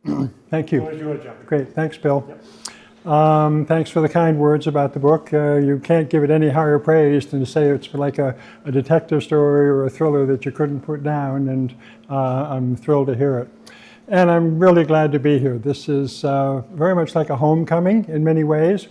Thank you. What is yours, John? Great, thanks, Bill. Yep. Thanks for the kind words about the book. You can't give it any higher praise than to say it's like a detective story or a thriller that you couldn't put down, and I'm thrilled to hear it. And I'm really glad to be here. This is very much like a homecoming in many ways.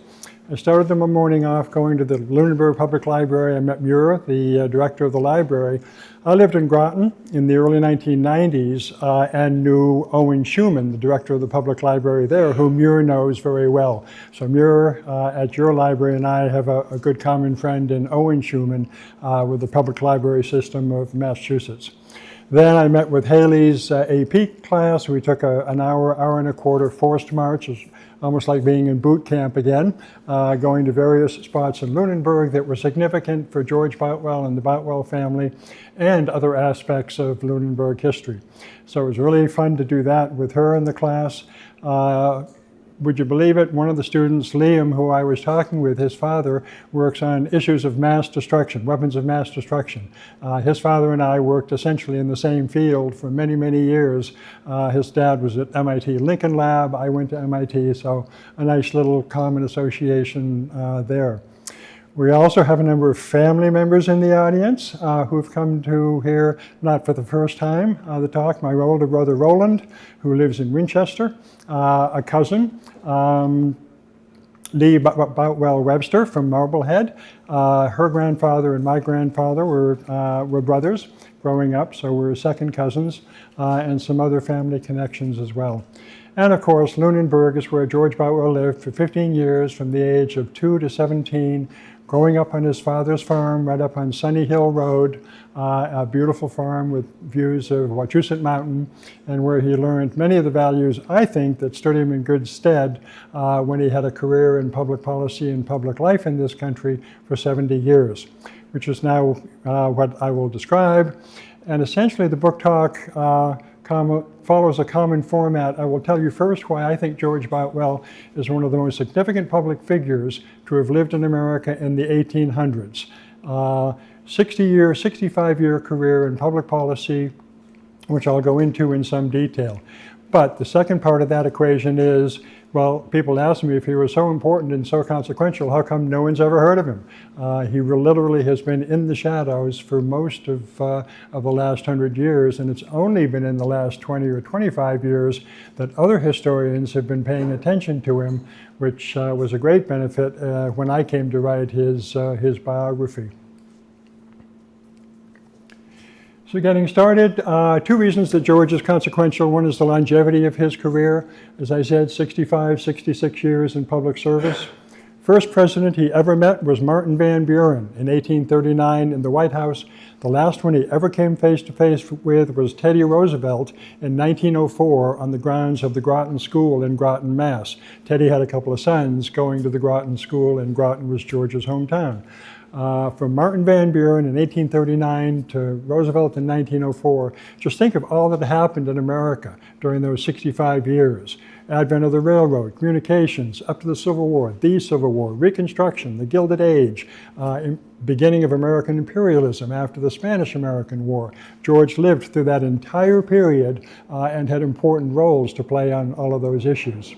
I started the morning off going to the Lunenburg Public Library. I met Muir, the director of the library. I lived in Groton in the early 1990s and knew Owen Schumann, the director of the public library there, who Muir knows very well. So Muir at your library and I have a good common friend in Owen Schumann with the public library system of Massachusetts. Then I met with Haley's AP class. We took an hour and a quarter forced march. It's almost like being in boot camp again, going to various spots in Lunenburg that were significant for George Boutwell and the Boutwell family and other aspects of Lunenburg history. So it was really fun to do that with her in the class. Would you believe it? One of the students, Liam, who I was talking with, his father works on issues of mass destruction, weapons of mass destruction. His father and I worked essentially in the same field for many, many years. His dad was at MIT Lincoln Lab. I went to MIT, so a nice little common association there. We also have a number of family members in the audience who've come to hear, not for the first time, the talk. My older brother Roland, who lives in Winchester, a cousin, Lee Boutwell Webster from Marblehead. Her grandfather and my grandfather were brothers growing up, so we're second cousins, and some other family connections as well. And of course, Lunenburg is where George Boutwell lived for 15 years, from the age of 2 to 17, growing up on his father's farm right up on Sunny Hill Road, a beautiful farm with views of Wachusett Mountain, and where he learned many of the values, I think, that stood him in good stead when he had a career in public policy and public life in this country for 70 years, which is now what I will describe. And essentially the book talk follows a common format. I will tell you first why I think George Boutwell is one of the most significant public figures to have lived in America in the 1800s. 65-year career in public policy, which I'll go into in some detail. But the second part of that equation is, well, people ask me if he was so important and so consequential, how come no one's ever heard of him? He literally has been in the shadows for most of the last 100 years, and it's only been in the last 20 or 25 years that other historians have been paying attention to him, which was a great benefit when I came to write his biography. So getting started, two reasons that George is consequential. One is the longevity of his career. As I said, 65, 66 years in public service. First president he ever met was Martin Van Buren in 1839 in the White House. The last one he ever came face to face with was Teddy Roosevelt in 1904 on the grounds of the Groton School in Groton, Mass. Teddy had a couple of sons going to the Groton School, and Groton was George's hometown. From Martin Van Buren in 1839 to Roosevelt in 1904, just think of all that happened in America during those 65 years. Advent of the railroad, communications, up to the Civil War, Reconstruction, the Gilded Age, beginning of American imperialism after the Spanish-American War. George lived through that entire period and had important roles to play on all of those issues.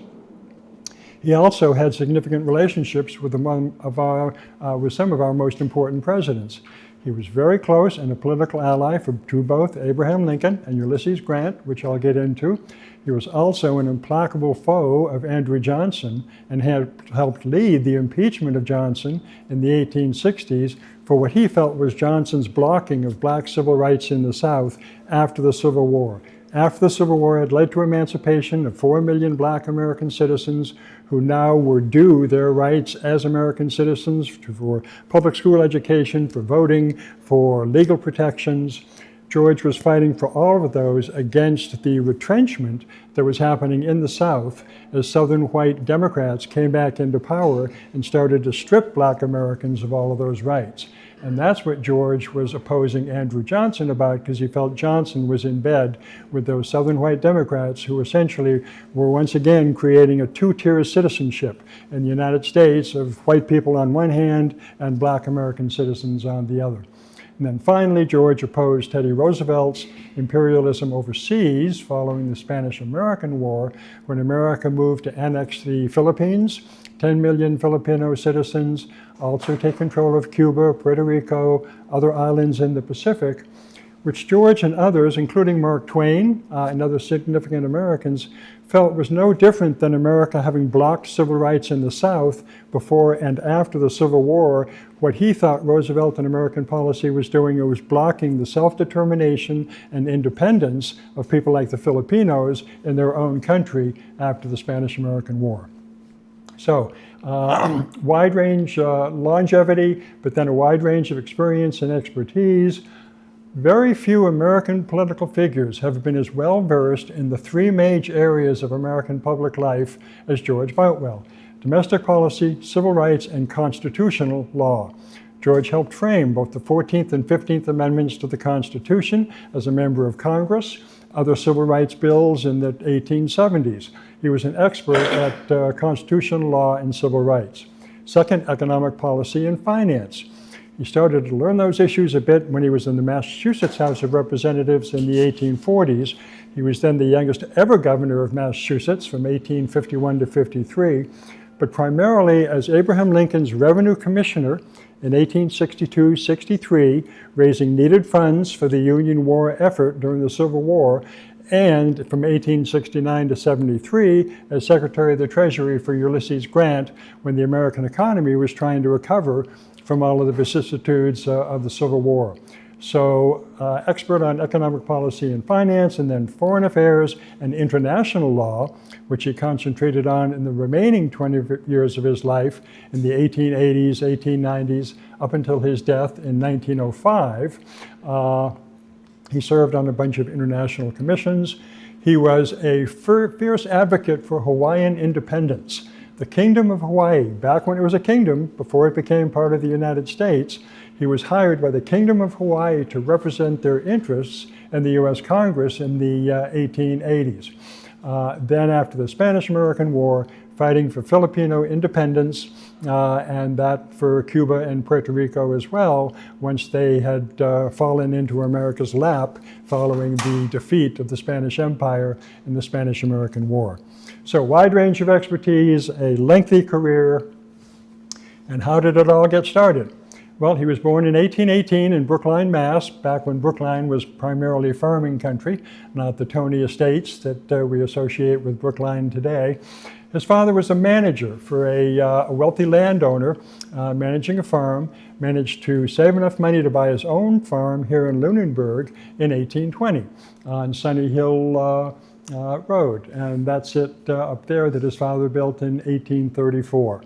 He also had significant relationships with some of our most important presidents. He was very close and a political ally to both Abraham Lincoln and Ulysses Grant, which I'll get into. He was also an implacable foe of Andrew Johnson and had helped lead the impeachment of Johnson in the 1860s for what he felt was Johnson's blocking of black civil rights in the South after the Civil War. After the Civil War had led to emancipation of 4 million black American citizens who now were due their rights as American citizens for public school education, for voting, for legal protections. George was fighting for all of those against the retrenchment that was happening in the South as Southern white Democrats came back into power and started to strip black Americans of all of those rights. And that's what George was opposing Andrew Johnson about, because he felt Johnson was in bed with those Southern white Democrats who essentially were once again creating a two-tier citizenship in the United States of white people on one hand and black American citizens on the other. And then finally, George opposed Teddy Roosevelt's imperialism overseas following the Spanish-American War, when America moved to annex the Philippines, 10 million Filipino citizens, also take control of Cuba, Puerto Rico, other islands in the Pacific, which George and others, including Mark Twain and other significant Americans, felt was no different than America having blocked civil rights in the South before and after the Civil War. What he thought Roosevelt and American policy was doing, it was blocking the self-determination and independence of people like the Filipinos in their own country after the Spanish-American War. So, wide range longevity, but then a wide range of experience and expertise. Very few American political figures have been as well versed in the three major areas of American public life as George Boutwell: domestic policy, civil rights, and constitutional law. George helped frame both the 14th and 15th Amendments to the Constitution as a member of Congress, other civil rights bills in the 1870s. He was an expert at constitutional law and civil rights. Second, economic policy and finance. He started to learn those issues a bit when he was in the Massachusetts House of Representatives in the 1840s. He was then the youngest ever governor of Massachusetts from 1851 to 53, but primarily as Abraham Lincoln's revenue commissioner in 1862-63, raising needed funds for the Union war effort during the Civil War, and from 1869 to 73 as Secretary of the Treasury for Ulysses Grant when the American economy was trying to recover from all of the vicissitudes of the Civil War. So, expert on economic policy and finance, and then foreign affairs and international law, which he concentrated on in the remaining 20 years of his life in the 1880s, 1890s, up until his death in 1905. He served on a bunch of international commissions. He was a fierce advocate for Hawaiian independence. The Kingdom of Hawaii, back when it was a kingdom, before it became part of the United States, he was hired by the Kingdom of Hawaii to represent their interests in the U.S. Congress in the 1880s. Then after the Spanish-American War, fighting for Filipino independence, and that for Cuba and Puerto Rico as well, once they had fallen into America's lap following the defeat of the Spanish Empire in the Spanish-American War. So, wide range of expertise, a lengthy career. And how did it all get started? Well, he was born in 1818 in Brookline, Mass., back when Brookline was primarily farming country, not the Tony Estates that we associate with Brookline today. His father was a manager for a wealthy landowner managing a farm, managed to save enough money to buy his own farm here in Lunenburg in 1820 on Sunny Hill Road. And that's it up there that his father built in 1834.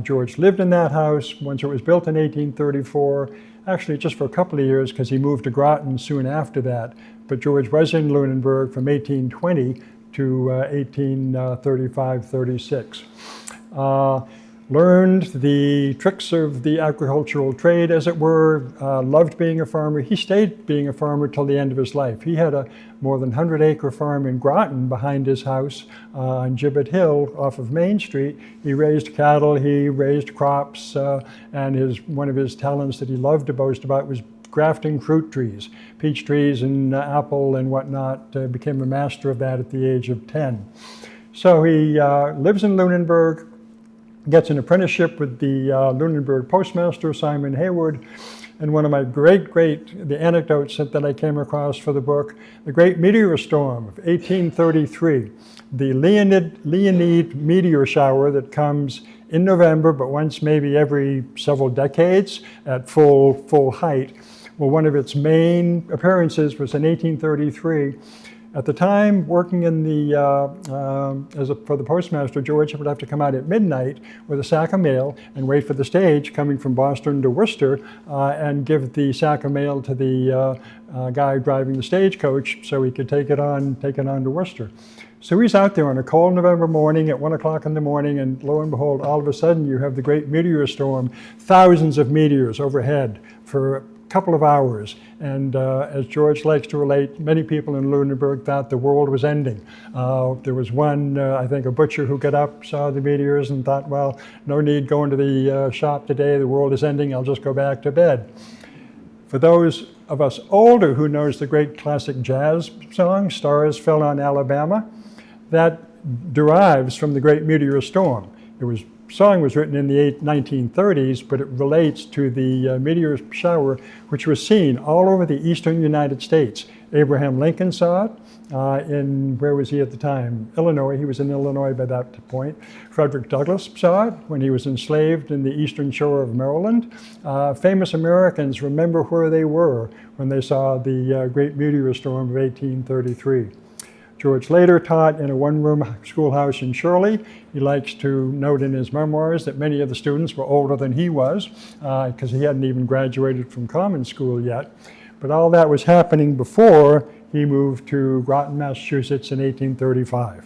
George lived in that house once it was built in 1834, actually just for a couple of years because he moved to Groton soon after that. But George was in Lunenburg from 1820 to 1835-36. Learned the tricks of the agricultural trade, as it were, loved being a farmer. He stayed being a farmer till the end of his life. He had a more than 100-acre farm in Groton behind his house on Gibbet Hill off of Main Street. He raised cattle, he raised crops, and one of his talents that he loved to boast about was grafting fruit trees, peach trees and apple and whatnot. Became a master of that at the age of 10. So he lives in Lunenburg, gets an apprenticeship with the Lunenburg postmaster, Simon Hayward. And one of my the anecdotes that I came across for the book, the great meteor storm of 1833, the Leonid meteor shower that comes in November, but once maybe every several decades at full height. Well, one of its main appearances was in 1833. At the time, working in the for the postmaster, George would have to come out at midnight with a sack of mail and wait for the stage coming from Boston to Worcester and give the sack of mail to the guy driving the stagecoach so he could take it on to Worcester. So he's out there on a cold November morning at 1 o'clock in the morning, and lo and behold, all of a sudden you have the great meteor storm, thousands of meteors overhead for couple of hours, and as George likes to relate, many people in Lunenburg thought the world was ending. There was one, I think a butcher, who got up, saw the meteors and thought, well, no need going to the shop today, the world is ending, I'll just go back to bed. For those of us older who knows the great classic jazz song, Stars Fell on Alabama, that derives from the Great Meteor Storm. The song was written in the 1930s, but it relates to the meteor shower, which was seen all over the eastern United States. Abraham Lincoln saw it where was he at the time? Illinois. He was in Illinois by that point. Frederick Douglass saw it when he was enslaved in the eastern shore of Maryland. Famous Americans remember where they were when they saw the Great Meteor Storm of 1833. George later taught in a one-room schoolhouse in Shirley. He likes to note in his memoirs that many of the students were older than he was because he hadn't even graduated from common school yet. But all that was happening before he moved to Groton, Massachusetts in 1835.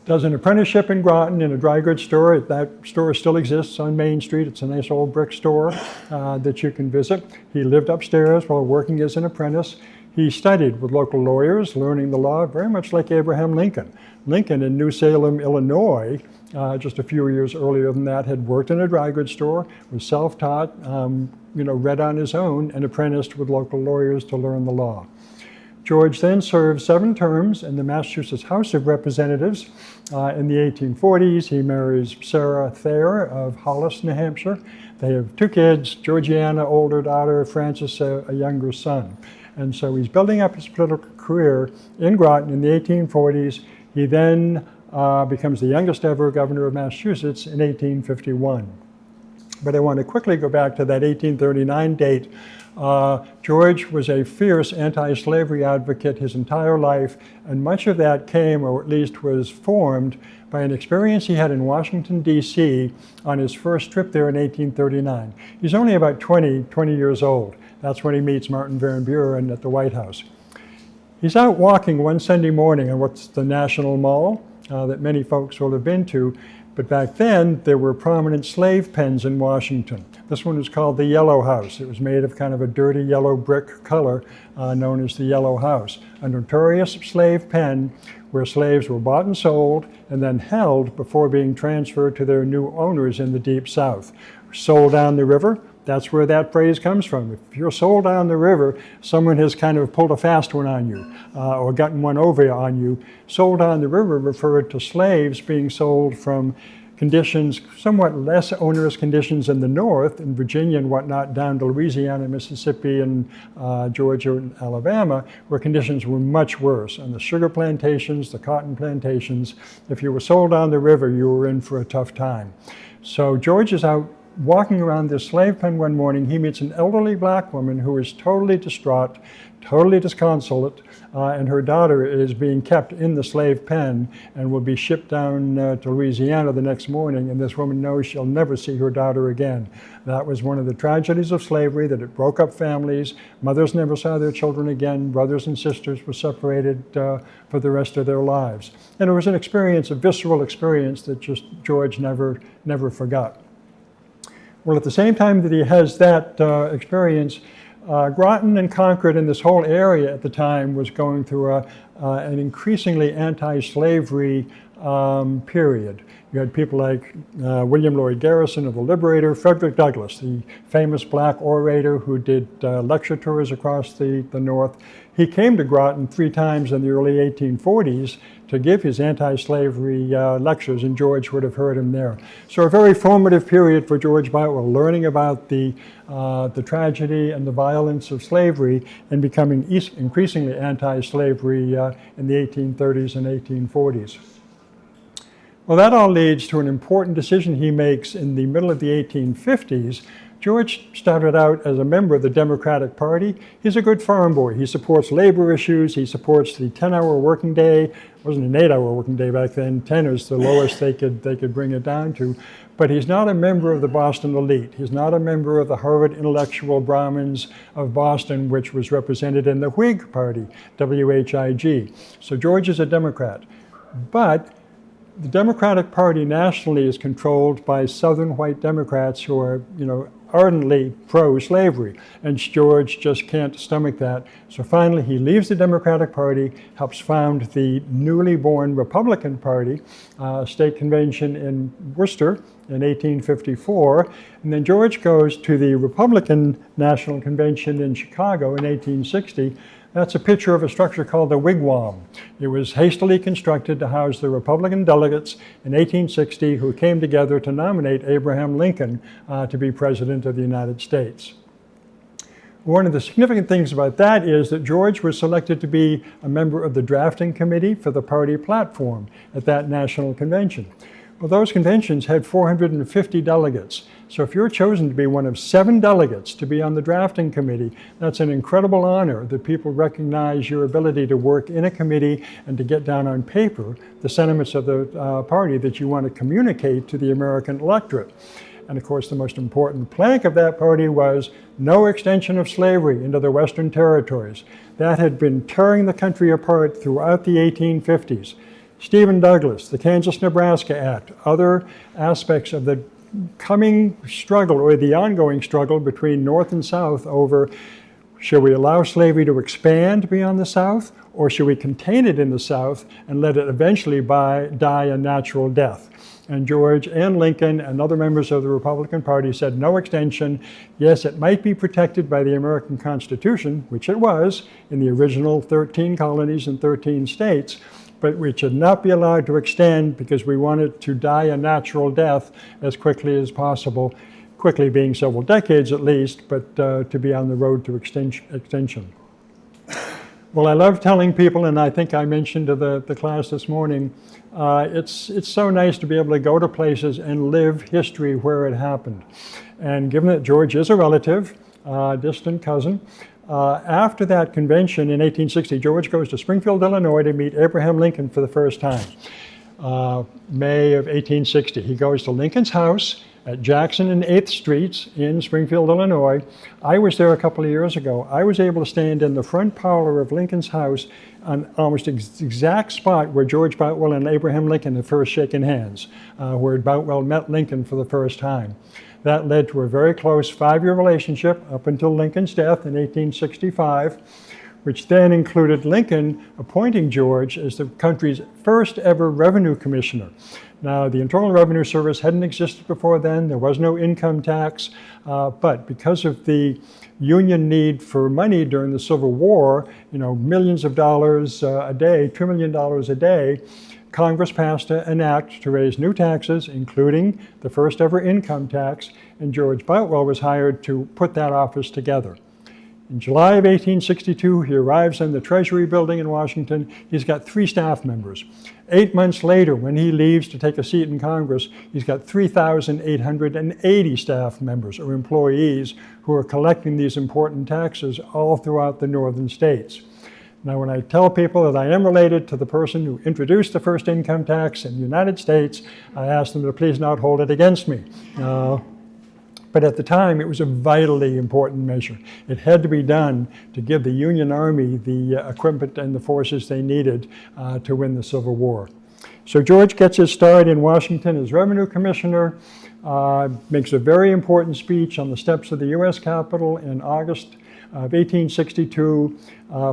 Does an apprenticeship in Groton in a dry goods store. That store still exists on Main Street. It's a nice old brick store that you can visit. He lived upstairs while working as an apprentice. He studied with local lawyers, learning the law very much like Abraham Lincoln. Lincoln in New Salem, Illinois, just a few years earlier than that, had worked in a dry goods store, was self-taught, read on his own, and apprenticed with local lawyers to learn the law. George then served 7 terms in the Massachusetts House of Representatives. In the 1840s, he marries Sarah Thayer of Hollis, New Hampshire. They have 2 kids, Georgiana, older daughter, Francis, a younger son. And so he's building up his political career in Groton in the 1840s. He then becomes the youngest ever governor of Massachusetts in 1851. But I want to quickly go back to that 1839 date. George was a fierce anti-slavery advocate his entire life, and much of that came, or at least was formed, by an experience he had in Washington, D.C. on his first trip there in 1839. He's only about 20 years old. That's when he meets Martin Van Buren at the White House. He's out walking one Sunday morning on what's the National Mall that many folks will have been to, but back then there were prominent slave pens in Washington. This one was called the Yellow House. It was made of kind of a dirty yellow brick color known as the Yellow House, a notorious slave pen where slaves were bought and sold and then held before being transferred to their new owners in the Deep South. Sold down the river. That's where that phrase comes from. If you're sold down the river, someone has kind of pulled a fast one on you or gotten one over on you. Sold down the river referred to slaves being sold from conditions, somewhat less onerous conditions in the north, in Virginia and whatnot, down to Louisiana, Mississippi, and Georgia and Alabama, where conditions were much worse. On the sugar plantations, the cotton plantations, if you were sold down the river, you were in for a tough time. So George is out walking around this slave pen one morning. He meets an elderly black woman who is totally distraught, totally disconsolate, and her daughter is being kept in the slave pen and will be shipped down to Louisiana the next morning, and this woman knows she'll never see her daughter again. That was one of the tragedies of slavery, that it broke up families. Mothers never saw their children again. Brothers and sisters were separated for the rest of their lives. And it was an experience, a visceral experience that just George never forgot. Well, at the same time that he has that experience, Groton and Concord and this whole area at the time was going through an increasingly anti-slavery period. You had people like William Lloyd Garrison of the Liberator, Frederick Douglass, the famous black orator who did lecture tours across the North. He came to Groton 3 times in the early 1840s to give his anti-slavery lectures, and George would have heard him there. So a very formative period for George Boutwell, learning about the tragedy and the violence of slavery and becoming increasingly anti-slavery in the 1830s and 1840s. Well, that all leads to an important decision he makes in the middle of the 1850s. George started out as a member of the Democratic Party. He's a good farm boy. He supports labor issues. He supports the 10-hour working day. It wasn't an 8-hour working day back then. 10 is the lowest they could bring it down to. But he's not a member of the Boston elite. He's not a member of the Harvard intellectual Brahmins of Boston, which was represented in the Whig Party, WHIG. So George is a Democrat. But the Democratic Party nationally is controlled by Southern white Democrats who are, ardently pro-slavery, and George just can't stomach that. So finally he leaves the Democratic Party, helps found the newly born Republican Party, state convention in Worcester, in 1854. And then George goes to the Republican National Convention in Chicago in 1860. That's a picture of a structure called the Wigwam. It was hastily constructed to house the Republican delegates in 1860 who came together to nominate Abraham Lincoln to be President of the United States. One of the significant things about that is that George was selected to be a member of the drafting committee for the party platform at that national convention. Well, those conventions had 450 delegates. So if you're chosen to be one of 7 delegates to be on the drafting committee, that's an incredible honor that people recognize your ability to work in a committee and to get down on paper the sentiments of the party that you want to communicate to the American electorate. And of course, the most important plank of that party was no extension of slavery into the Western territories. That had been tearing the country apart throughout the 1850s. Stephen Douglas, the Kansas-Nebraska Act, other aspects of the coming struggle or the ongoing struggle between North and South over should we allow slavery to expand beyond the South, or should we contain it in the South and let it eventually die a natural death? And George and Lincoln and other members of the Republican Party said no extension. Yes, it might be protected by the American Constitution, which it was in the original 13 colonies and 13 states, but we should not be allowed to extend because we want it to die a natural death as quickly as possible, quickly being several decades at least, but to be on the road to extension. Well, I love telling people, and I think I mentioned to the class this morning, it's so nice to be able to go to places and live history where it happened. And given that George is a relative, distant cousin, after that convention in 1860, George goes to Springfield, Illinois to meet Abraham Lincoln for the first time. May of 1860. He goes to Lincoln's house at Jackson and 8th Streets in Springfield, Illinois. I was there a couple of years ago. I was able to stand in the front parlor of Lincoln's house on almost the exact spot where George Boutwell and Abraham Lincoln had first shaken hands, where Boutwell met Lincoln for the first time. That led to a very close 5-year relationship up until Lincoln's death in 1865, which then included Lincoln appointing George as the country's first ever revenue commissioner. Now, the Internal Revenue Service hadn't existed before then. There was no income tax, but because of the Union need for money during the Civil War, millions of dollars a day, $2 million a day, Congress passed an act to raise new taxes, including the first ever income tax, and George Boutwell was hired to put that office together. In July of 1862, he arrives in the Treasury building in Washington. He's got 3 staff members. 8 months later, when he leaves to take a seat in Congress, he's got 3,880 staff members or employees who are collecting these important taxes all throughout the northern states. Now, when I tell people that I am related to the person who introduced the first income tax in the United States, I ask them to please not hold it against me. But at the time, it was a vitally important measure. It had to be done to give the Union Army the equipment and the forces they needed to win the Civil War. So George gets his start in Washington as Revenue Commissioner, makes a very important speech on the steps of the U.S. Capitol in August of 1862,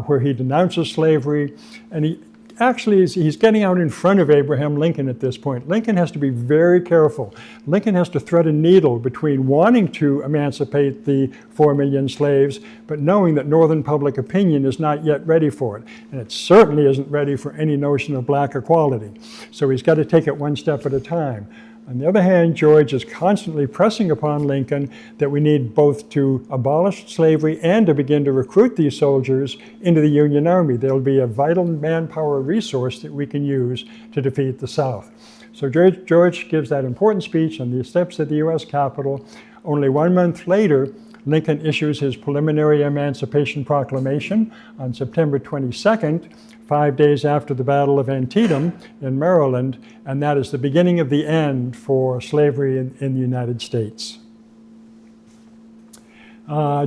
where he denounces slavery, and he's getting out in front of Abraham Lincoln at this point. Lincoln has to be very careful. Lincoln has to thread a needle between wanting to emancipate the 4 million slaves, but knowing that Northern public opinion is not yet ready for it. And it certainly isn't ready for any notion of black equality. So he's got to take it one step at a time. On the other hand, George is constantly pressing upon Lincoln that we need both to abolish slavery and to begin to recruit these soldiers into the Union Army. They'll be a vital manpower resource that we can use to defeat the South. So George gives that important speech on the steps of the U.S. Capitol. Only 1 month later, Lincoln issues his preliminary Emancipation Proclamation on September 22nd, 5 days after the Battle of Antietam in Maryland, and that is the beginning of the end for slavery in the United States.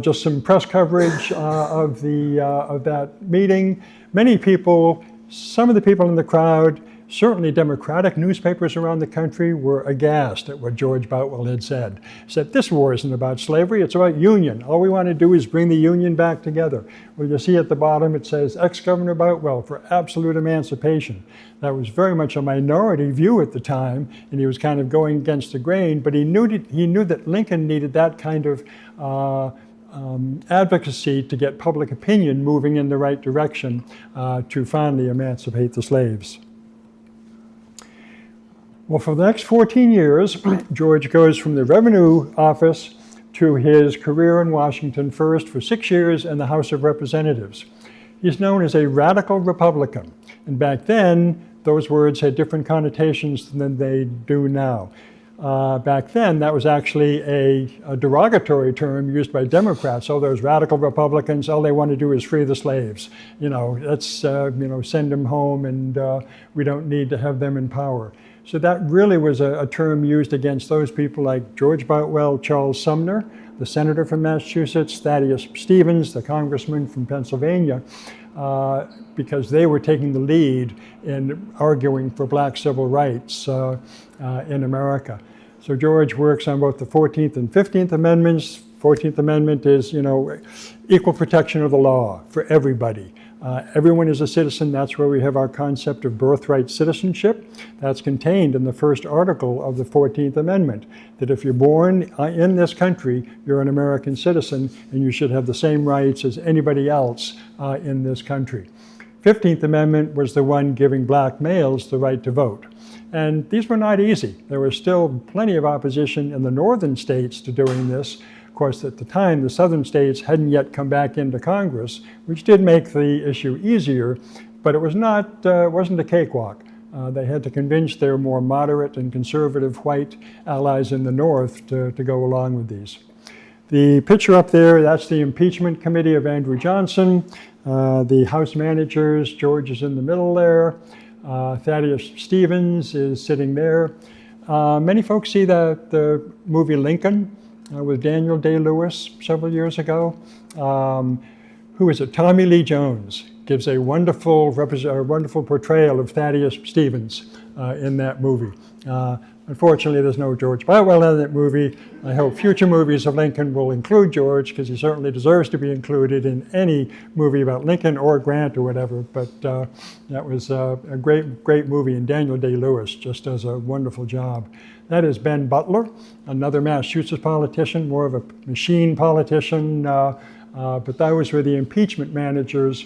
Just some press coverage of that meeting. Many people, some of the people in the crowd Certainly Democratic newspapers around the country were aghast at what George Boutwell had said. He said, this war isn't about slavery, it's about union. All we want to do is bring the union back together. Well, you see at the bottom it says, ex-Governor Boutwell for absolute emancipation. That was very much a minority view at the time, and he was kind of going against the grain, but he knew that Lincoln needed that kind of advocacy to get public opinion moving in the right direction to finally emancipate the slaves. Well, for the next 14 years, George goes from the Revenue Office to his career in Washington, first for 6 years in the House of Representatives. He's known as a radical Republican, and back then, those words had different connotations than they do now. Back then, that was actually a derogatory term used by Democrats. Oh, those radical Republicans, all they want to do is free the slaves. Let's send them home, and we don't need to have them in power. So that really was a term used against those people like George Boutwell, Charles Sumner, the senator from Massachusetts, Thaddeus Stevens, the congressman from Pennsylvania, because they were taking the lead in arguing for black civil rights in America. So George works on both the 14th and 15th Amendments. 14th Amendment is, equal protection of the law for everybody. Everyone is a citizen. That's where we have our concept of birthright citizenship. That's contained in the first article of the 14th Amendment, that if you're born in this country, you're an American citizen, and you should have the same rights as anybody else in this country. 15th Amendment was the one giving black males the right to vote. And these were not easy. There was still plenty of opposition in the northern states to doing this. Of course, at the time, the southern states hadn't yet come back into Congress, which did make the issue easier, but it wasn't a cakewalk. They had to convince their more moderate and conservative white allies in the north to go along with these. The picture up there, that's the impeachment committee of Andrew Johnson. The House managers, George is in the middle there. Thaddeus Stevens is sitting there. Many folks see the movie Lincoln with Daniel Day-Lewis several years ago. Who is it? Tommy Lee Jones gives a wonderful portrayal of Thaddeus Stevens in that movie. Unfortunately, there's no George Boutwell in that movie. I hope future movies of Lincoln will include George, because he certainly deserves to be included in any movie about Lincoln or Grant or whatever. But that was a great movie, and Daniel Day-Lewis just does a wonderful job. That is Ben Butler, another Massachusetts politician, more of a machine politician, but those were the impeachment managers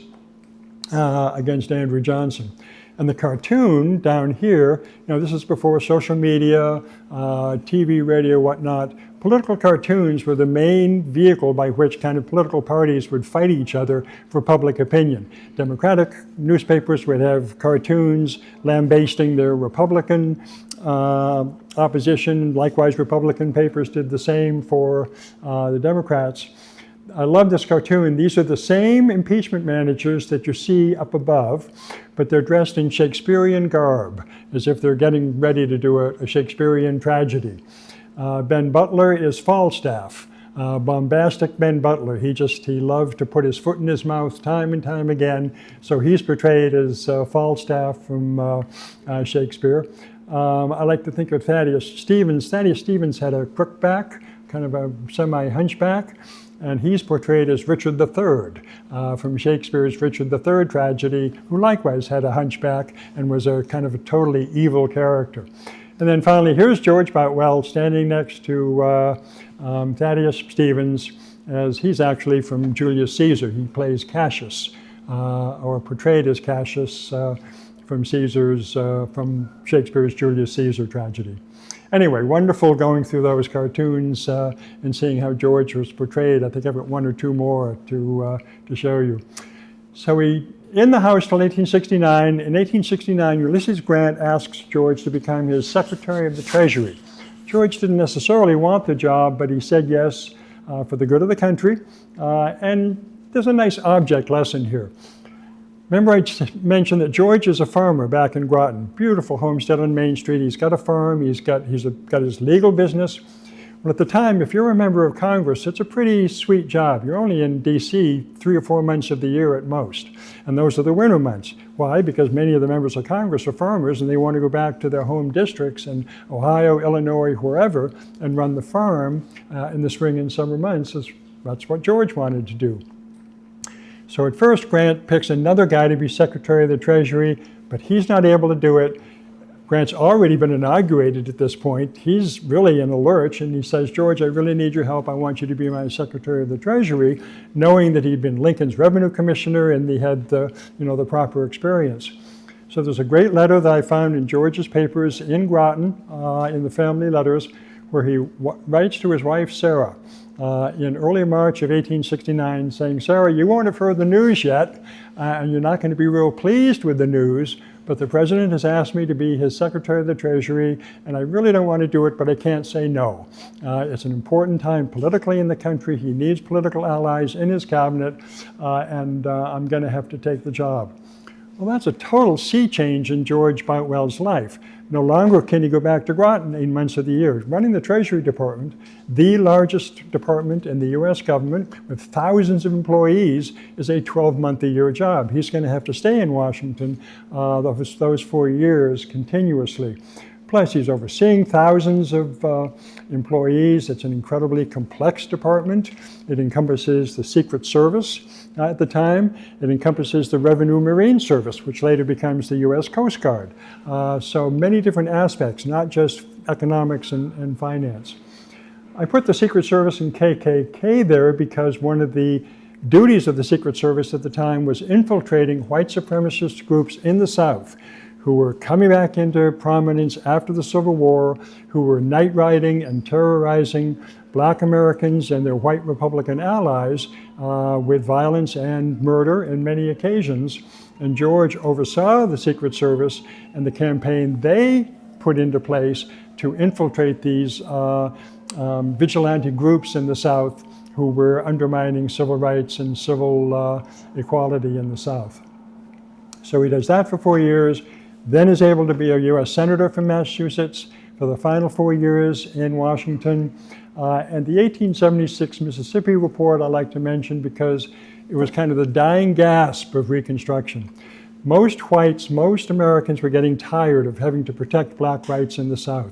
against Andrew Johnson. And the cartoon down here, this is before social media, TV, radio, whatnot. Political cartoons were the main vehicle by which kind of political parties would fight each other for public opinion. Democratic newspapers would have cartoons lambasting their Republican opposition. Likewise, Republican papers did the same for the Democrats. I love this cartoon. These are the same impeachment managers that you see up above, but they're dressed in Shakespearean garb, as if they're getting ready to do a Shakespearean tragedy. Ben Butler is Falstaff, bombastic Ben Butler. He loved to put his foot in his mouth time and time again, so he's portrayed as Falstaff from Shakespeare. I like to think of Thaddeus Stevens. Thaddeus Stevens had a crook back, kind of a semi-hunchback, and he's portrayed as Richard III from Shakespeare's Richard III tragedy, who likewise had a hunchback and was a kind of a totally evil character. And then finally, here's George Boutwell standing next to Thaddeus Stevens, as he's actually from Julius Caesar. He plays Cassius, or portrayed as Cassius from Shakespeare's Julius Caesar tragedy. Anyway, wonderful going through those cartoons and seeing how George was portrayed. I think I've got one or two more to show you. So in the House till 1869. In 1869, Ulysses Grant asks George to become his Secretary of the Treasury. George didn't necessarily want the job, but he said yes for the good of the country. And there's a nice object lesson here. Remember I mentioned that George is a farmer back in Groton. Beautiful homestead on Main Street. He's got a farm. He's got his legal business. Well, at the time, if you're a member of Congress, it's a pretty sweet job. You're only in D.C. 3 or 4 months of the year at most, and those are the winter months. Why? Because many of the members of Congress are farmers and they want to go back to their home districts in Ohio, Illinois, wherever, and run the farm in the spring and summer months. That's what George wanted to do. So at first, Grant picks another guy to be Secretary of the Treasury, but he's not able to do it. Grant's already been inaugurated at this point. He's really in a lurch, and he says, George, I really need your help. I want you to be my Secretary of the Treasury, knowing that he'd been Lincoln's Revenue Commissioner and he had the proper experience. So there's a great letter that I found in George's papers in Groton, in the family letters, where he writes to his wife, Sarah, in early March of 1869, saying, Sarah, you won't have heard the news yet, and you're not going to be real pleased with the news, but the president has asked me to be his Secretary of the Treasury, and I really don't want to do it, but I can't say no. It's an important time politically in the country. He needs political allies in his cabinet, and I'm going to have to take the job. Well, that's a total sea change in George Boutwell's life. No longer can he go back to Groton 8 months of the year. Running the Treasury Department, the largest department in the U.S. government with thousands of employees, is a 12-month-a-year job. He's going to have to stay in Washington those 4 years continuously. Plus, he's overseeing thousands of employees. It's an incredibly complex department. It encompasses the Secret Service at the time. It encompasses the Revenue Marine Service, which later becomes the U.S. Coast Guard. So many different aspects, not just economics and finance. I put the Secret Service and KKK there because one of the duties of the Secret Service at the time was infiltrating white supremacist groups in the South, who were coming back into prominence after the Civil War, who were night riding and terrorizing Black Americans and their white Republican allies with violence and murder in many occasions. And George oversaw the Secret Service and the campaign they put into place to infiltrate these vigilante groups in the South who were undermining civil rights and civil equality in the South. So he does that for 4 years, then is able to be a U.S. Senator from Massachusetts for the final 4 years in Washington. And the 1876 Mississippi Report I like to mention because it was kind of the dying gasp of Reconstruction. Most whites, most Americans were getting tired of having to protect black rights in the South.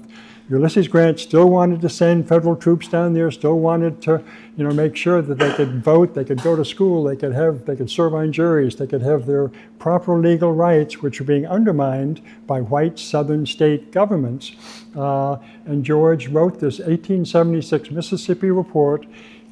Ulysses Grant still wanted to send federal troops down there, still wanted to, make sure that they could vote, they could go to school, they could serve on juries, they could have their proper legal rights, which were being undermined by white Southern state governments. And George wrote this 1876 Mississippi Report.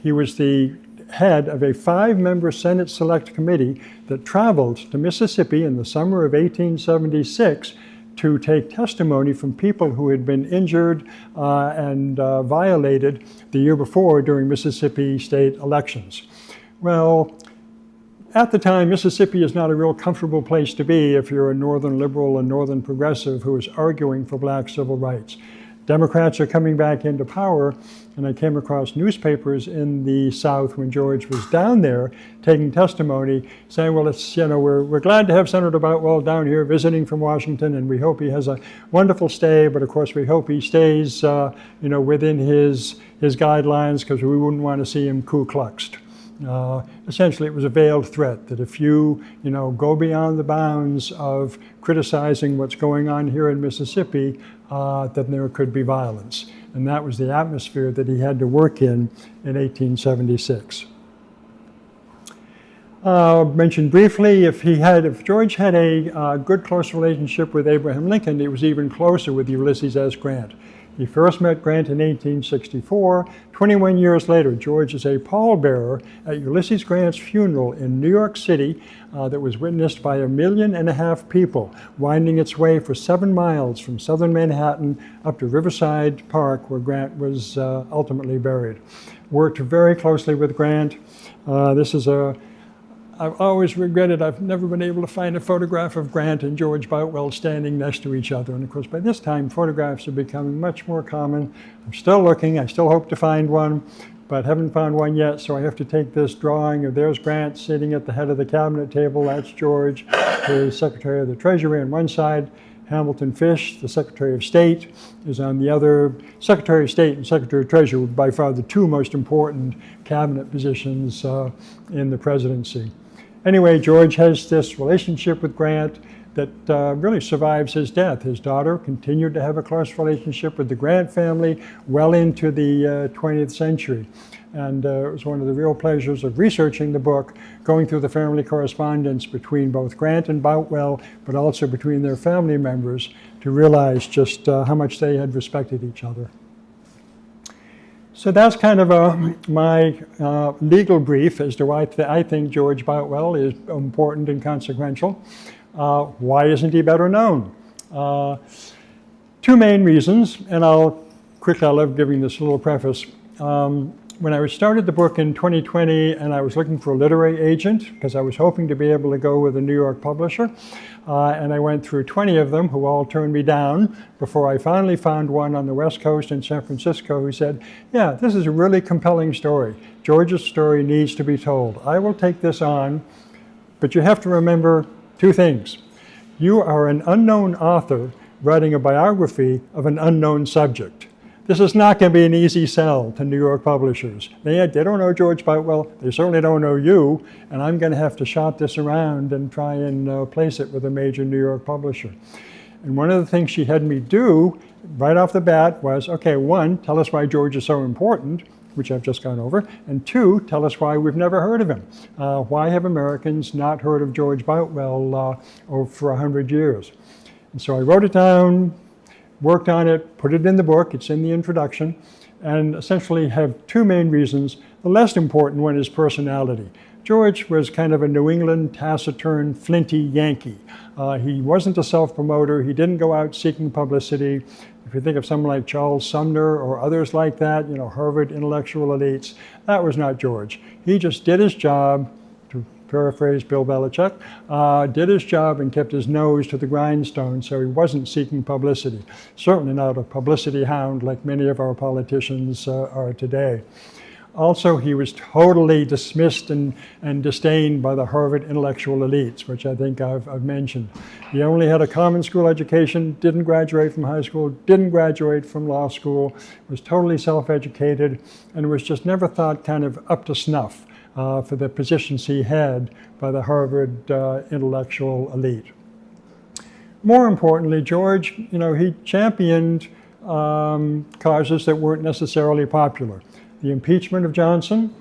He was the head of a 5-member Senate Select Committee that traveled to Mississippi in the summer of 1876 to take testimony from people who had been injured and violated the year before during Mississippi state elections. Well, at the time, Mississippi is not a real comfortable place to be if you're a Northern liberal and Northern progressive who is arguing for black civil rights. Democrats are coming back into power, and I came across newspapers in the South when George was down there taking testimony, saying, well, it's, we're glad to have Senator Boutwell down here visiting from Washington, and we hope he has a wonderful stay, but of course we hope he stays, within his guidelines, because we wouldn't want to see him Ku Kluxed. Essentially, it was a veiled threat that if you, go beyond the bounds of criticizing what's going on here in Mississippi, then there could be violence. And that was the atmosphere that he had to work in 1876. Mentioned briefly, if George had a good, close relationship with Abraham Lincoln, it was even closer with Ulysses S. Grant. He first met Grant in 1864. 21 years later, George is a pallbearer at Ulysses Grant's funeral in New York City that was witnessed by 1.5 million people, winding its way for 7 miles from southern Manhattan up to Riverside Park, where Grant was ultimately buried. Worked very closely with Grant. I've always regretted I've never been able to find a photograph of Grant and George Boutwell standing next to each other. And of course, by this time, photographs are becoming much more common. I'm still looking. I still hope to find one, but haven't found one yet. So I have to take this drawing of there's Grant sitting at the head of the cabinet table. That's George, the Secretary of the Treasury on one side, Hamilton Fish, the Secretary of State, is on the other. Secretary of State and Secretary of Treasury were by far the two most important cabinet positions in the presidency. Anyway, George has this relationship with Grant that really survives his death. His daughter continued to have a close relationship with the Grant family well into the 20th century. And it was one of the real pleasures of researching the book, going through the family correspondence between both Grant and Boutwell, but also between their family members, to realize just how much they had respected each other. So that's kind of my legal brief as to why I think George Boutwell is important and consequential. Why isn't he better known? Two main reasons, and I love giving this little preface. When I started the book in 2020 and I was looking for a literary agent because I was hoping to be able to go with a New York publisher, and I went through 20 of them who all turned me down before I finally found one on the West Coast in San Francisco who said, yeah, this is a really compelling story. George's story needs to be told. I will take this on, but you have to remember two things. You are an unknown author writing a biography of an unknown subject. This is not going to be an easy sell to New York publishers. They don't know George Boutwell, they certainly don't know you, and I'm going to have to shop this around and try and place it with a major New York publisher. And one of the things she had me do right off the bat was, okay, one, tell us why George is so important, which I've just gone over, and two, tell us why we've never heard of him. Why have Americans not heard of George Boutwell for 100 years? And so I wrote it down, worked on it, put it in the book, it's in the introduction, and essentially have two main reasons. The less important one is personality. George was kind of a New England, taciturn, flinty Yankee. He wasn't a self-promoter, he didn't go out seeking publicity. If you think of someone like Charles Sumner or others like that, Harvard intellectual elites, that was not George. He just did his job, to paraphrase Bill Belichick, did his job and kept his nose to the grindstone, so he wasn't seeking publicity. Certainly not a publicity hound like many of our politicians are today. Also, he was totally dismissed and disdained by the Harvard intellectual elites, which I think I've mentioned. He only had a common school education, didn't graduate from high school, didn't graduate from law school, was totally self-educated, and was just never thought kind of up to snuff for the positions he had by the Harvard intellectual elite. More importantly, George, he championed causes that weren't necessarily popular. The impeachment of Johnson,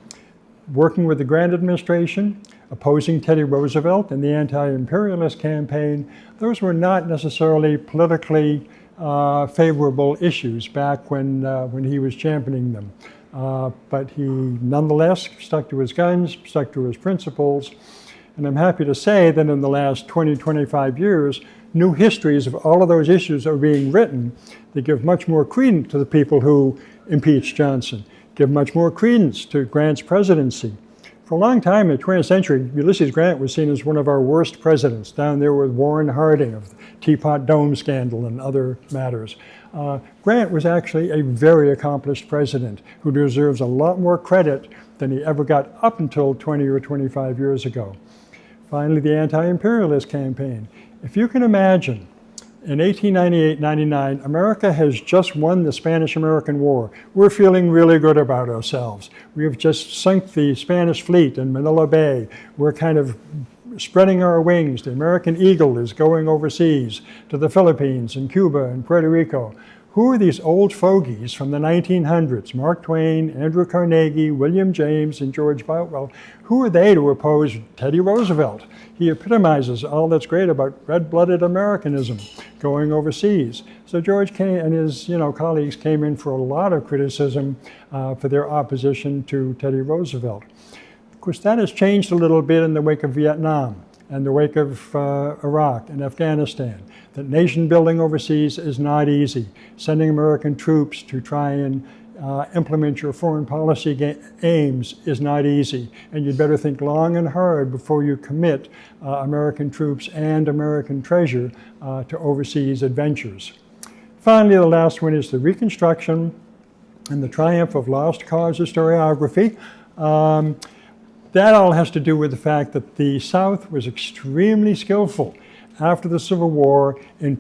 working with the Grant administration, opposing Teddy Roosevelt in the anti-imperialist campaign, those were not necessarily politically favorable issues back when he was championing them. But he nonetheless stuck to his guns, stuck to his principles, and I'm happy to say that in the last 20, 25 years, new histories of all of those issues are being written that give much more credence to the people who impeached Johnson, give much more credence to Grant's presidency. For a long time in the 20th century, Ulysses Grant was seen as one of our worst presidents, down there with Warren Harding of the Teapot Dome scandal and other matters. Grant was actually a very accomplished president who deserves a lot more credit than he ever got up until 20 or 25 years ago. Finally, the anti-imperialist campaign. If you can imagine, in 1898-99, America has just won the Spanish-American War. We're feeling really good about ourselves. We have just sunk the Spanish fleet in Manila Bay. We're kind of spreading our wings. The American Eagle is going overseas to the Philippines and Cuba and Puerto Rico. Who are these old fogies from the 1900s? Mark Twain, Andrew Carnegie, William James, and George Boutwell. Who are they to oppose Teddy Roosevelt? He epitomizes all that's great about red-blooded Americanism going overseas. So George and his colleagues came in for a lot of criticism for their opposition to Teddy Roosevelt. Of course, that has changed a little bit in the wake of Vietnam and the wake of Iraq and Afghanistan. That nation building overseas is not easy. Sending American troops to try and implement your foreign policy aims is not easy. And you'd better think long and hard before you commit American troops and American treasure to overseas adventures. Finally, the last one is the Reconstruction and the triumph of lost cause historiography. That all has to do with the fact that the South was extremely skillful after the Civil War in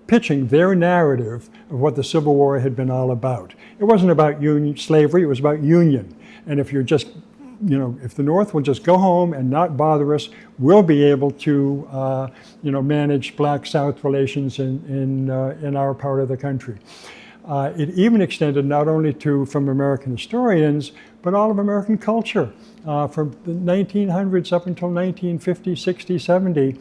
pitching their narrative of what the Civil War had been all about. It wasn't about slavery, it was about union. And if if the North will just go home and not bother us, we'll be able to, manage Black-South relations in our part of the country. It even extended not only from American historians, but all of American culture. From the 1900s up until 1950, 60, 70,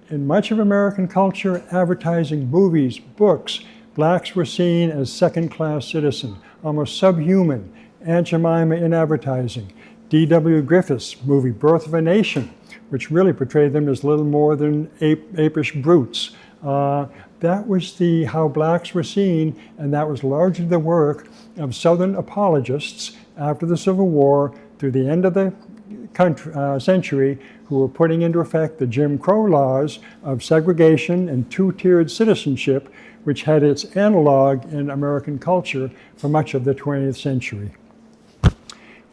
in much of American culture, advertising, movies, books, blacks were seen as second-class citizens, almost subhuman. Aunt Jemima in advertising. D.W. Griffith's movie, Birth of a Nation, which really portrayed them as little more than apish brutes. That was how blacks were seen, and that was largely the work of Southern apologists after the Civil War through the end of the century, who were putting into effect the Jim Crow laws of segregation and two-tiered citizenship, which had its analog in American culture for much of the 20th century.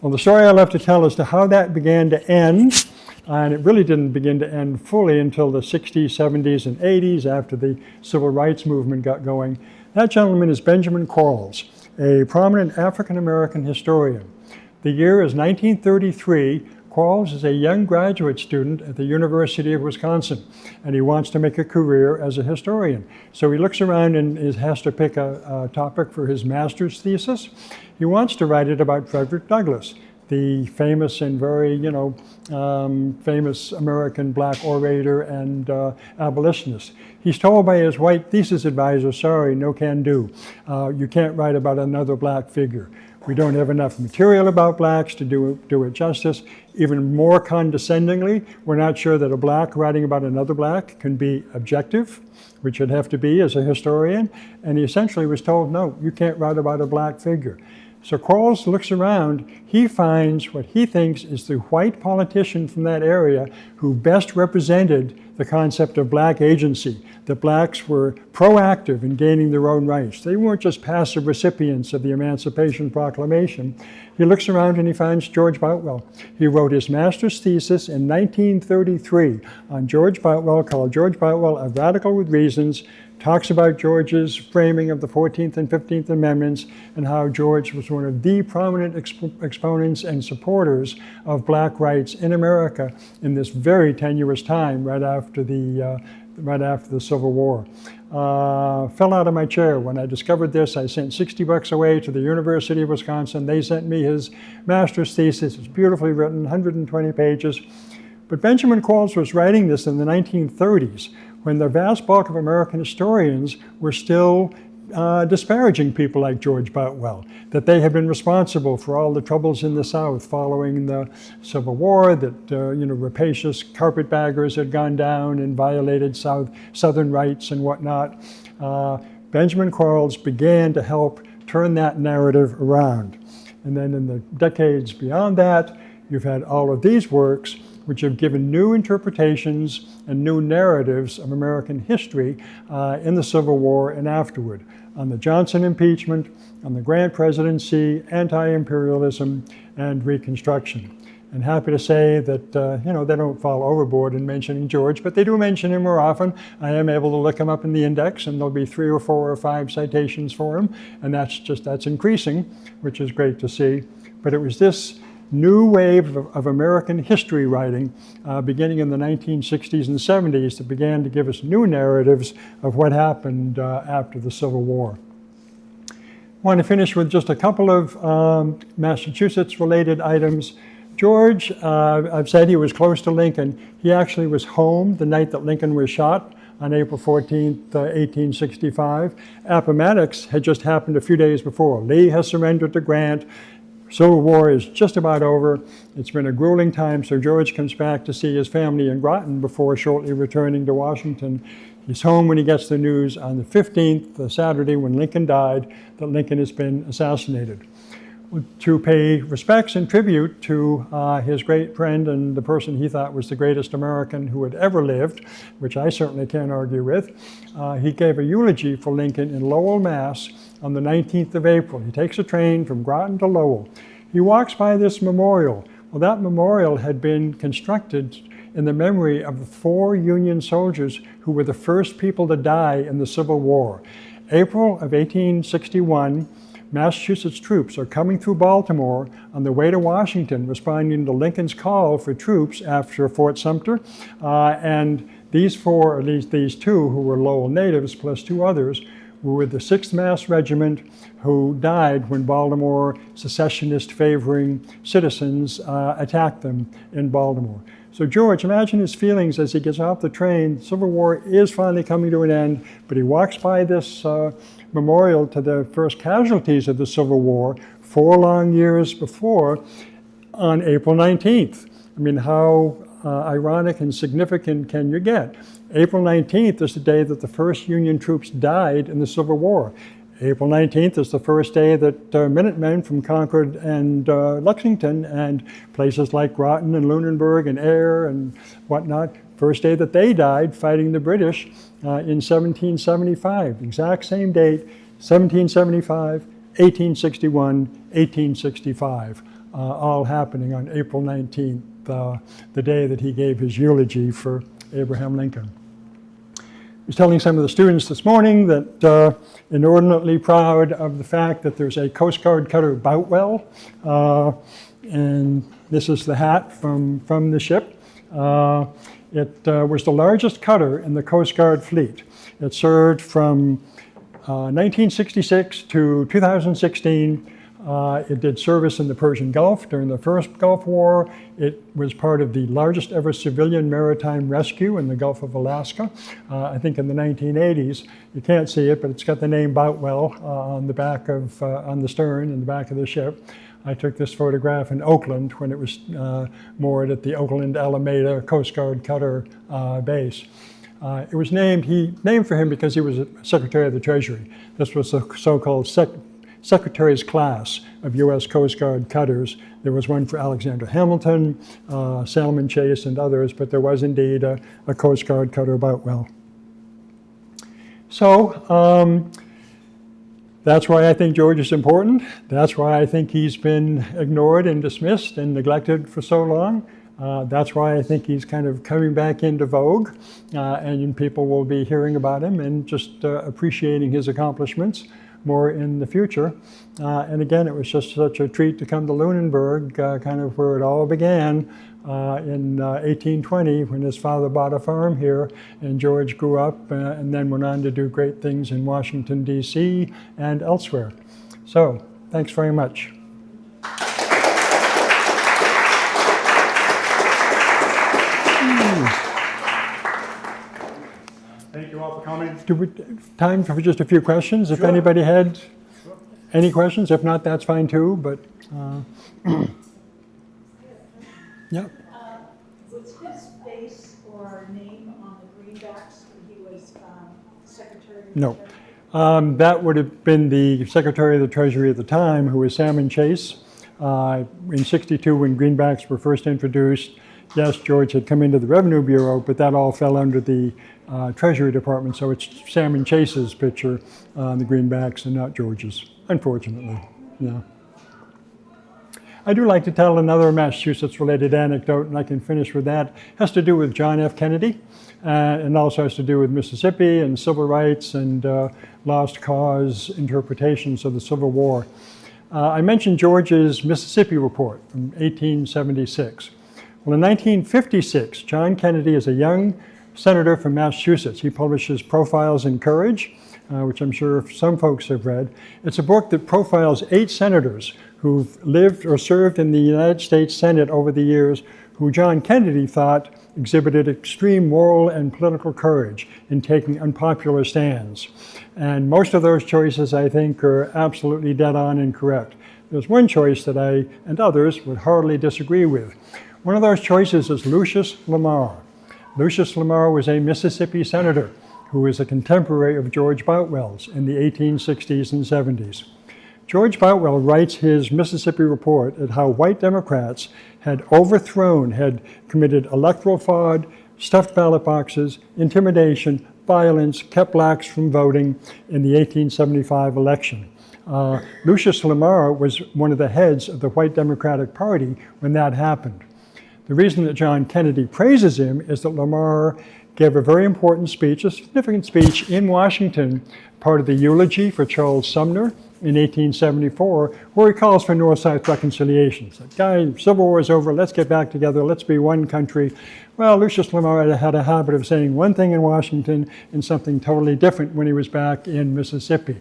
Well, the story I love to tell as to how that began to end, and it really didn't begin to end fully until the 60s, 70s, and 80s after the civil rights movement got going. That gentleman is Benjamin Quarles, a prominent African-American historian. The year is 1933. Quarles is a young graduate student at the University of Wisconsin, and he wants to make a career as a historian. So he looks around and has to pick a topic for his master's thesis. He wants to write it about Frederick Douglass, the famous and very, famous American black orator and abolitionist. He's told by his white thesis advisor, sorry, no can do. You can't write about another black figure. We don't have enough material about blacks to do it justice. Even more condescendingly, we're not sure that a black writing about another black can be objective, which it'd have to be as a historian. And he essentially was told, no, you can't write about a black figure. So Quarles looks around, he finds what he thinks is the white politician from that area who best represented the concept of black agency, that blacks were proactive in gaining their own rights. They weren't just passive recipients of the Emancipation Proclamation. He looks around and he finds George Boutwell. He wrote his master's thesis in 1933 on George Boutwell, called George Boutwell, A Radical with Reasons, talks about George's framing of the 14th and 15th Amendments and how George was one of the prominent exponents and supporters of black rights in America in this very tenuous time right after the Civil War. Fell out of my chair when I discovered this. I sent $60 away to the University of Wisconsin. They sent me his master's thesis. It's beautifully written, 120 pages. But Benjamin Quarles was writing this in the 1930s, when the vast bulk of American historians were still disparaging people like George Boutwell, that they had been responsible for all the troubles in the South following the Civil War, that rapacious carpetbaggers had gone down and violated Southern rights and whatnot. Benjamin Quarles began to help turn that narrative around. And then in the decades beyond that, you've had all of these works which have given new interpretations and new narratives of American history in the Civil War and afterward, on the Johnson impeachment, on the Grant presidency, anti-imperialism, and Reconstruction. And happy to say that, they don't fall overboard in mentioning George, but they do mention him more often. I am able to look him up in the index, and there'll be 3 or 4 or 5 citations for him, and that's increasing, which is great to see. But it was this new wave of American history writing beginning in the 1960s and 70s that began to give us new narratives of what happened after the Civil War. I want to finish with just a couple of Massachusetts-related items. George, I've said he was close to Lincoln. He actually was home the night that Lincoln was shot on April 14th, 1865. Appomattox had just happened a few days before. Lee has surrendered to Grant. Civil War is just about over. It's been a grueling time, so George comes back to see his family in Groton before shortly returning to Washington. He's home when he gets the news on the 15th, the Saturday when Lincoln died, that Lincoln has been assassinated. To pay respects and tribute to his great friend and the person he thought was the greatest American who had ever lived, which I certainly can't argue with, he gave a eulogy for Lincoln in Lowell, Mass. on the 19th of April. He takes a train from Groton to Lowell. He walks by this memorial Well, that memorial had been constructed in the memory of the 4 Union soldiers who were the first people to die in the Civil War. April of 1861, Massachusetts troops are coming through Baltimore on the way to Washington, responding to Lincoln's call for troops after Fort Sumter. And these 4, or at least these 2, who were Lowell natives, plus 2 others, were with the 6th Mass Regiment, who died when Baltimore secessionist-favoring citizens attacked them in Baltimore. So George, imagine his feelings as he gets off the train. The Civil War is finally coming to an end, but he walks by this memorial to the first casualties of the Civil War 4 long years before on April 19th. I mean, how ironic and significant can you get? April 19th is the day that the first Union troops died in the Civil War. April 19th is the first day that Minutemen from Concord and Lexington and places like Groton and Lunenburg and Ayr and whatnot, first day that they died fighting the British in 1775. Exact same date, 1775, 1861, 1865, all happening on April 19th, the day that he gave his eulogy for Abraham Lincoln. I was telling some of the students this morning that inordinately proud of the fact that there's a Coast Guard cutter, Boutwell, and this is the hat from the ship. It was the largest cutter in the Coast Guard fleet. It served from 1966 to 2016. It did service in the Persian Gulf during the first Gulf War. It was part of the largest ever civilian maritime rescue in the Gulf of Alaska, I think in the 1980s. You can't see it, but it's got the name Boutwell on the back of, on the stern in the back of the ship. I took this photograph in Oakland when it was moored at the Oakland Alameda Coast Guard cutter base. It was named for him because he was a Secretary of the Treasury. This was the so-called Secretary's class of U.S. Coast Guard cutters. There was one for Alexander Hamilton, Salmon Chase, and others, but there was indeed a Coast Guard cutter Boutwell. So that's why I think George is important. That's why I think he's been ignored and dismissed and neglected for so long. That's why I think he's kind of coming back into vogue, and people will be hearing about him and just appreciating his accomplishments more in the future. And again, it was just such a treat to come to Lunenburg, kind of where it all began in 1820 when his father bought a farm here, and George grew up and then went on to do great things in Washington, D.C. and elsewhere. So, thanks very much. Thank you all for coming. Time for just a few questions, if anybody had any questions. If not, that's fine too, but yeah. Was his face or name on the greenbacks when he was Secretary of the No. Treasury? That would have been the Secretary of the Treasury at the time, who was Salmon Chase. In '62, when greenbacks were first introduced, yes, George had come into the Revenue Bureau, but that all fell under the Treasury Department, so it's Salmon Chase's picture on the greenbacks and not George's, unfortunately. Yeah. I do like to tell another Massachusetts-related anecdote, and I can finish with that. It has to do with John F. Kennedy, and also has to do with Mississippi and civil rights and lost cause interpretations of the Civil War. I mentioned George's Mississippi report from 1876. Well, in 1956, John Kennedy is a young senator from Massachusetts. He publishes Profiles in Courage, which I'm sure some folks have read. It's a book that profiles 8 senators who've lived or served in the United States Senate over the years, who John Kennedy thought exhibited extreme moral and political courage in taking unpopular stands. And most of those choices, I think, are absolutely dead on and correct. There's one choice that I and others would hardly disagree with. One of those choices is Lucius Lamar. Lucius Lamar was a Mississippi senator who was a contemporary of George Boutwell's in the 1860s and 70s. George Boutwell writes his Mississippi report at how white Democrats had committed electoral fraud, stuffed ballot boxes, intimidation, violence, kept blacks from voting in the 1875 election. Lucius Lamar was one of the heads of the White Democratic Party when that happened. The reason that John Kennedy praises him is that Lamar gave a very important speech, a significant speech in Washington, part of the eulogy for Charles Sumner in 1874, where he calls for North-South reconciliation. He said, guys, Civil War is over, let's get back together, let's be one country. Well, Lucius Lamar had a habit of saying one thing in Washington and something totally different when he was back in Mississippi.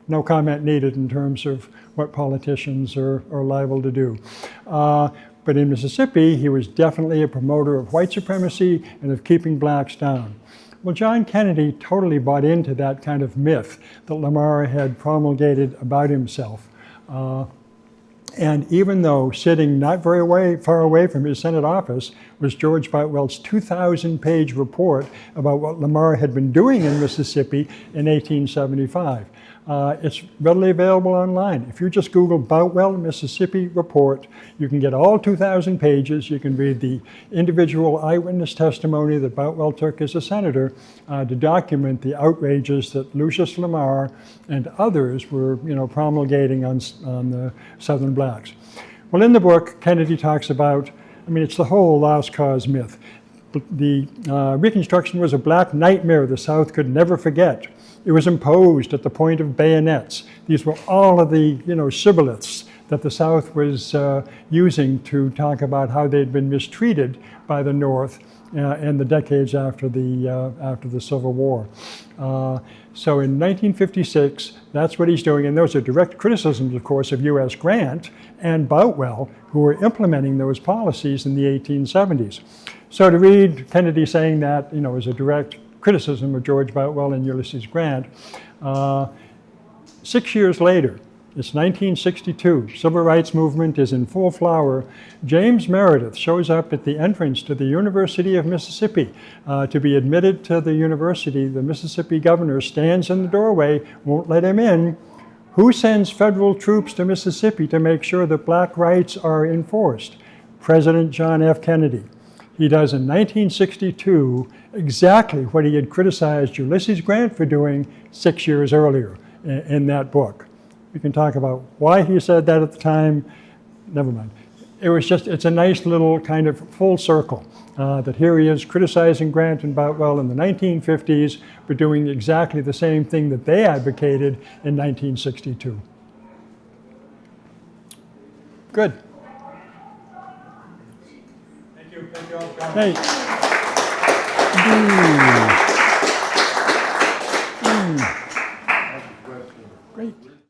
No comment needed in terms of what politicians are liable to do. But in Mississippi, he was definitely a promoter of white supremacy and of keeping blacks down. Well, John Kennedy totally bought into that kind of myth that Lamar had promulgated about himself. And even though sitting not very far away from his Senate office was George Boutwell's 2,000-page report about what Lamar had been doing in Mississippi in 1875. It's readily available online. If you just Google Boutwell, Mississippi report, you can get all 2,000 pages. You can read the individual eyewitness testimony that Boutwell took as a senator to document the outrages that Lucius Lamar and others were, promulgating on the Southern blacks. Well, in the book, Kennedy talks about, it's the whole lost cause myth. The Reconstruction was a black nightmare the South could never forget. It was imposed at the point of bayonets. These were all of the, shibboleths that the South was using to talk about how they'd been mistreated by the North in the decades after the Civil War. So in 1956, that's what he's doing, and those are direct criticisms, of course, of U.S. Grant and Boutwell, who were implementing those policies in the 1870s. So to read Kennedy saying that, as a direct criticism of George Boutwell and Ulysses Grant, 6 years later, it's 1962, civil rights movement is in full flower. James Meredith shows up at the entrance to the University of Mississippi to be admitted to the university. The Mississippi governor stands in the doorway, won't let him in. Who sends federal troops to Mississippi to make sure that black rights are enforced? President John F. Kennedy. He does in 1962 exactly what he had criticized Ulysses Grant for doing 6 years earlier in that book. We can talk about why he said that at the time. Never mind. It's a nice little kind of full circle that here he is criticizing Grant and Boutwell in the 1950s for doing exactly the same thing that they advocated in 1962. Good. Thank you. Thank you all for coming. Hey. Great.